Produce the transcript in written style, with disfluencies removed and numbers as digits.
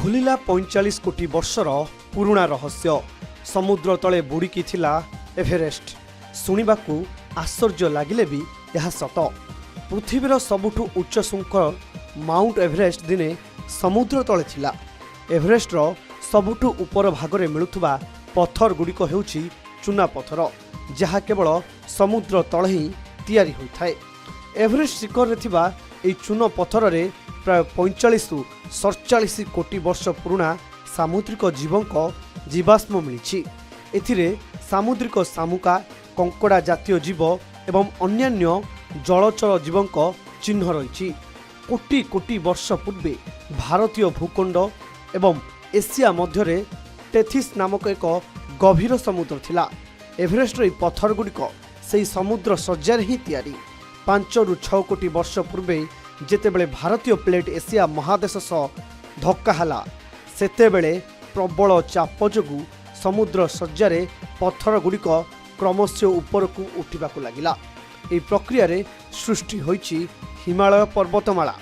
खुलिला 45 कोटी वर्षर पुरुणा रहस्य समुद्र तले बुड़िकी थिला एभरेस्ट। शुणिबाकू आश्चर्य लागिले भी यह सत। पृथ्वीर सबुठु उच्च शृंख माउंट एभरेस्ट दिने समुद्र तले थिला। एभरेस्टर सबुठु उपर भागरे मिलुथुबा पत्थर गुड़िक हेउछि चूना पत्थर, जहा केवल समुद्र तले ही तैयारी होइथाय। एभरेस्ट शिखर थिबा एई चून पत्थर रे प्राय 45 रु 47 कोटी वर्ष पुराणा सामुद्रिक जीवंक जीवाश्म मिली। एथिरे सामुद्रिक शामुका, कंकड़ा जातीय जीव एवं अन्यान्य जलचर जीवंक चिन्ह रही। कोटी कोटी वर्ष पूर्वे भारतीय भूखंड एवं एशिया मध्यरे टेथिस नामक एक गभीर समुद्र थिला। एभरेस्टर पत्थर गुड़िक से समुद्र सज्जार ही तैयारी। 5 रु 6 कोटी वर्ष पूर्वे जेतेबेले भारतीय प्लेट एशिया महादेश सह धक्का हला, सेतेबेले प्रबल चाप जोगु समुद्र सज्जार पत्थर गुड़िक क्रमशः उपरकू उठिबाकू लागिला। एई प्रक्रिया रे सृष्टि होइछि हिमालय पर्वतमाला।